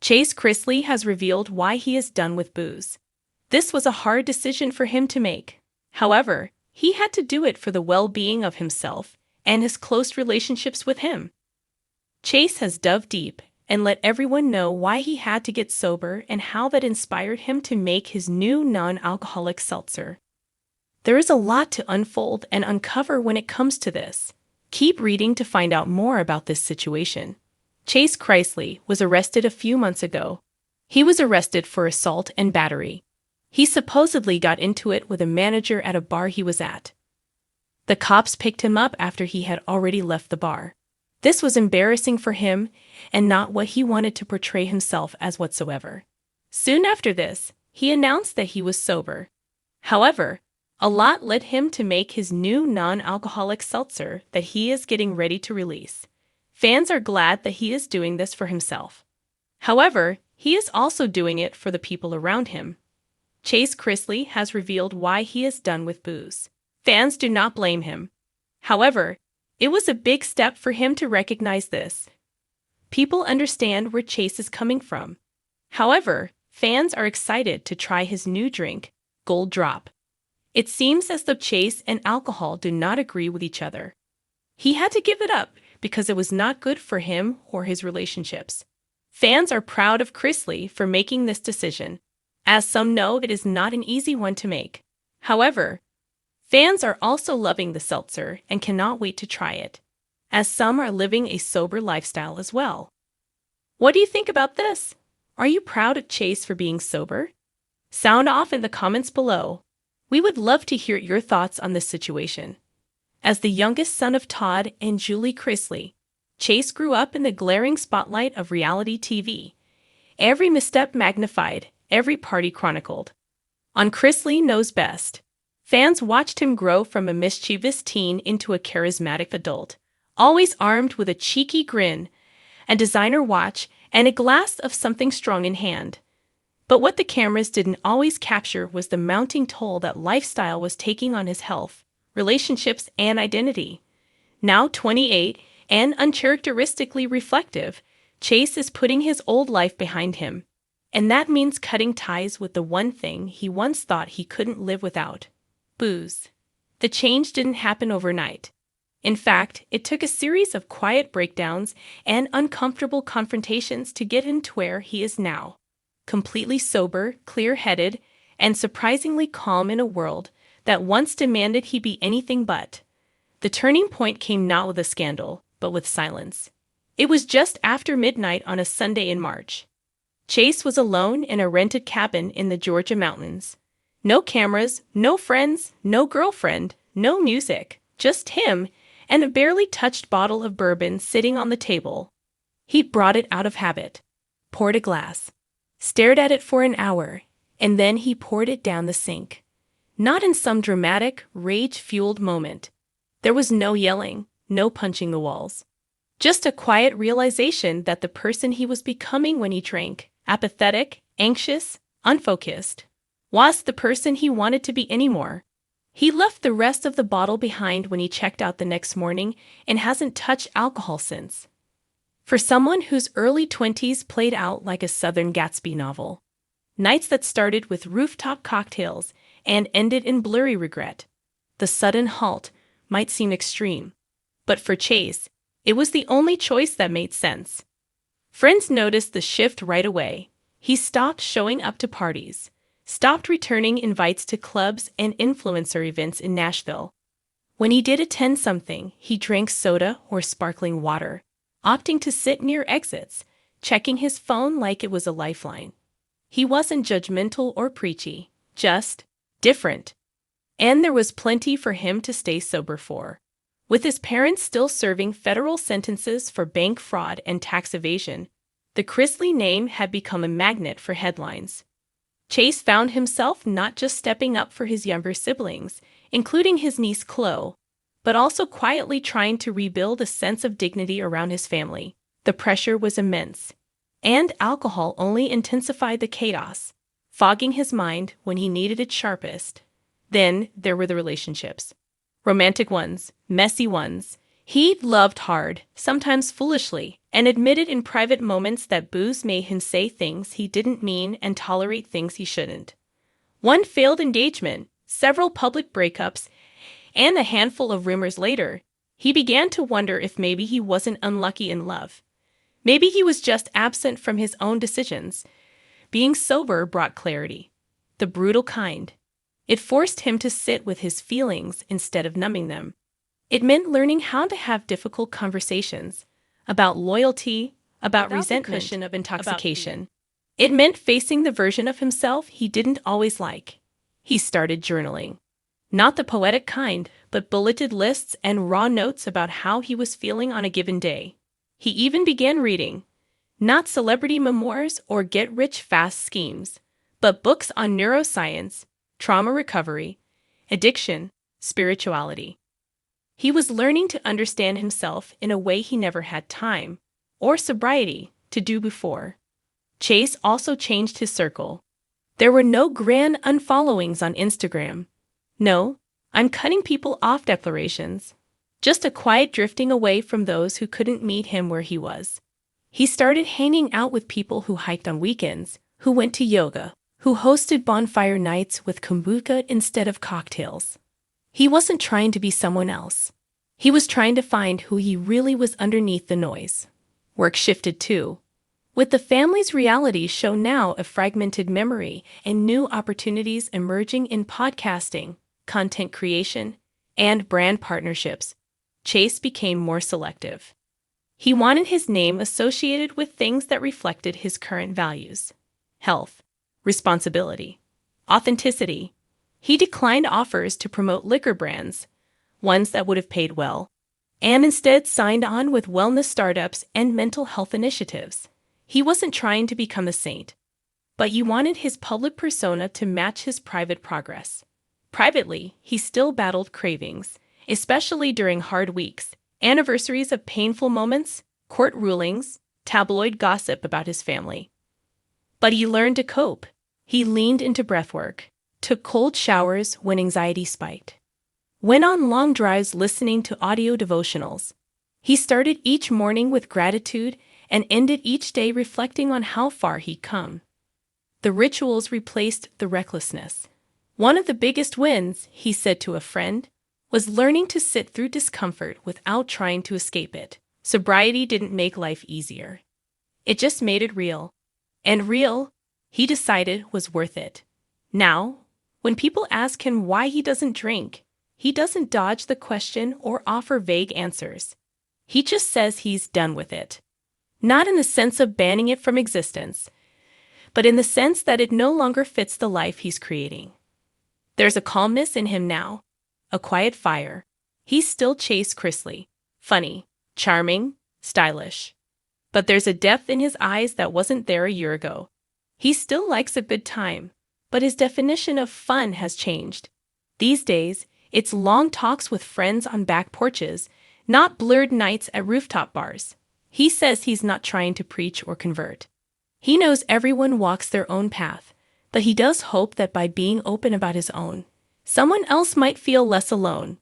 Chase Chrisley has revealed why he is done with booze. This was a hard decision for him to make. However, he had to do it for the well-being of himself and his close relationships with him. Chase has dove deep and let everyone know why he had to get sober and how that inspired him to make his new non-alcoholic seltzer. There is a lot to unfold and uncover when it comes to this. Keep reading to find out more about this situation. Chase Chrisley was arrested a few months ago. He was arrested for assault and battery. He supposedly got into it with a manager at a bar he was at. The cops picked him up after he had already left the bar. This was embarrassing for him and not what he wanted to portray himself as whatsoever. Soon after this, he announced that he was sober. However, a lot led him to make his new non-alcoholic seltzer that he is getting ready to release. Fans are glad that he is doing this for himself. However, he is also doing it for the people around him. Chase Chrisley has revealed why he is done with booze. Fans do not blame him. However, it was a big step for him to recognize this. People understand where Chase is coming from. However, fans are excited to try his new drink, Gold Drop. It seems as though Chase and alcohol do not agree with each other. He had to give it up because it was not good for him or his relationships. Fans are proud of Chrisley for making this decision, as some know it is not an easy one to make. However, fans are also loving the seltzer and cannot wait to try it, as some are living a sober lifestyle as well. What do you think about this? Are you proud of Chase for being sober? Sound off in the comments below. We would love to hear your thoughts on this situation. As the youngest son of Todd and Julie Chrisley, Chase grew up in the glaring spotlight of reality TV. Every misstep magnified, every party chronicled. On Chrisley Knows Best, fans watched him grow from a mischievous teen into a charismatic adult, always armed with a cheeky grin, a designer watch, and a glass of something strong in hand. But what the cameras didn't always capture was the mounting toll that lifestyle was taking on his health, relationships, and identity. Now 28 and uncharacteristically reflective, Chase is putting his old life behind him. And that means cutting ties with the one thing he once thought he couldn't live without: booze. The change didn't happen overnight. In fact, it took a series of quiet breakdowns and uncomfortable confrontations to get him to where he is now. Completely sober, clear-headed, and surprisingly calm in a world that once demanded he be anything but. The turning point came not with a scandal, but with silence. It was just after midnight on a Sunday in March. Chase was alone in a rented cabin in the Georgia mountains. No cameras, no friends, no girlfriend, no music, just him and a barely touched bottle of bourbon sitting on the table. He brought it out of habit, poured a glass, stared at it for an hour, and then he poured it down the sink. Not in some dramatic, rage-fueled moment. There was no yelling, no punching the walls. Just a quiet realization that the person he was becoming when he drank, apathetic, anxious, unfocused, wasn't the person he wanted to be anymore. He left the rest of the bottle behind when he checked out the next morning and hasn't touched alcohol since. For someone whose early 20s played out like a Southern Gatsby novel, nights that started with rooftop cocktails and ended in blurry regret, the sudden halt might seem extreme. But for Chase, it was the only choice that made sense. Friends noticed the shift right away. He stopped showing up to parties, stopped returning invites to clubs and influencer events in Nashville. When he did attend something, he drank soda or sparkling water, opting to sit near exits, checking his phone like it was a lifeline. He wasn't judgmental or preachy, just different. And there was plenty for him to stay sober for. With his parents still serving federal sentences for bank fraud and tax evasion, the Chrisley name had become a magnet for headlines. Chase found himself not just stepping up for his younger siblings, including his niece Chloe, but also quietly trying to rebuild a sense of dignity around his family. The pressure was immense, and alcohol only intensified the chaos, fogging his mind when he needed it sharpest. Then there were the relationships. Romantic ones, messy ones, He loved hard, sometimes foolishly, and admitted in private moments that booze made him say things he didn't mean and tolerate things he shouldn't. One failed engagement, several public breakups, and a handful of rumors later, he began to wonder if maybe he wasn't unlucky in love. Maybe he was just absent from his own decisions. Being sober brought clarity, the brutal kind. It forced him to sit with his feelings instead of numbing them. It meant learning how to have difficult conversations about loyalty, about resentment, of intoxication. It meant facing the version of himself he didn't always like. He started journaling. Not the poetic kind, but bulleted lists and raw notes about how he was feeling on a given day. He even began reading, not celebrity memoirs or get-rich-fast schemes, but books on neuroscience, trauma recovery, addiction, spirituality. He was learning to understand himself in a way he never had time, or sobriety, to do before. Chase also changed his circle. There were no grand unfollowings on Instagram. No, I'm cutting people off declarations. Just a quiet drifting away from those who couldn't meet him where he was. He started hanging out with people who hiked on weekends, who went to yoga, who hosted bonfire nights with kombucha instead of cocktails. He wasn't trying to be someone else. He was trying to find who he really was underneath the noise. Work shifted too. With the family's reality show now a fragmented memory and new opportunities emerging in podcasting, content creation, and brand partnerships, Chase became more selective. He wanted his name associated with things that reflected his current values: health, responsibility, authenticity. He declined offers to promote liquor brands, ones that would have paid well, and instead signed on with wellness startups and mental health initiatives. He wasn't trying to become a saint, but he wanted his public persona to match his private progress. Privately, he still battled cravings, especially during hard weeks, anniversaries of painful moments, court rulings, tabloid gossip about his family. But he learned to cope. He leaned into breathwork, took cold showers when anxiety spiked, went on long drives listening to audio devotionals. He started each morning with gratitude and ended each day reflecting on how far he'd come. The rituals replaced the recklessness. One of the biggest wins, he said to a friend, was learning to sit through discomfort without trying to escape it. Sobriety didn't make life easier. It just made it real. And real, he decided, was worth it. Now, when people ask him why he doesn't drink, he doesn't dodge the question or offer vague answers. He just says he's done with it. Not in the sense of banning it from existence, but in the sense that it no longer fits the life he's creating. There's a calmness in him now, a quiet fire. He's still Chase Chrisley, funny, charming, stylish. But there's a depth in his eyes that wasn't there a year ago. He still likes a good time, but his definition of fun has changed. These days, it's long talks with friends on back porches, not blurred nights at rooftop bars. He says he's not trying to preach or convert. He knows everyone walks their own path, but he does hope that by being open about his own, someone else might feel less alone.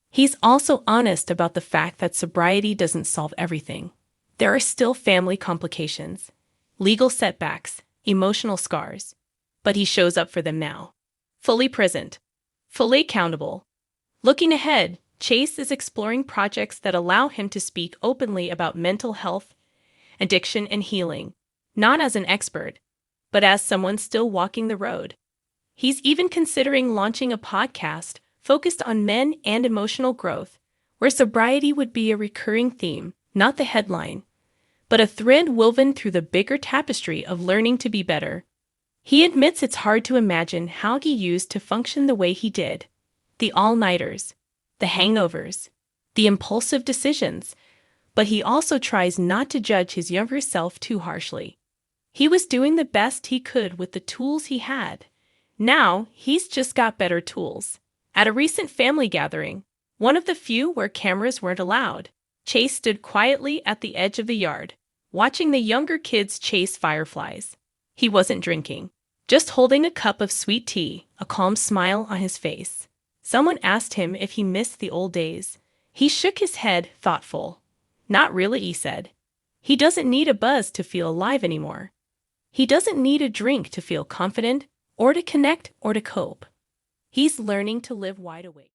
He's also honest about the fact that sobriety doesn't solve everything. There are still family complications, legal setbacks, emotional scars, but he shows up for them now. Fully present, fully accountable. Looking ahead, Chase is exploring projects that allow him to speak openly about mental health, addiction, and healing, not as an expert, but as someone still walking the road. He's even considering launching a podcast focused on men and emotional growth, where sobriety would be a recurring theme, not the headline, but a thread woven through the bigger tapestry of learning to be better. He admits it's hard to imagine how he used to function the way he did. The all-nighters, the hangovers, the impulsive decisions, but he also tries not to judge his younger self too harshly. He was doing the best he could with the tools he had. Now, he's just got better tools. At a recent family gathering, one of the few where cameras weren't allowed, Chase stood quietly at the edge of the yard, watching the younger kids chase fireflies. He wasn't drinking, just holding a cup of sweet tea, a calm smile on his face. Someone asked him if he missed the old days, He shook his head, thoughtful. Not really, he said. He doesn't need a buzz to feel alive anymore. He doesn't need a drink to feel confident, or to connect, or to cope. He's learning to live wide awake.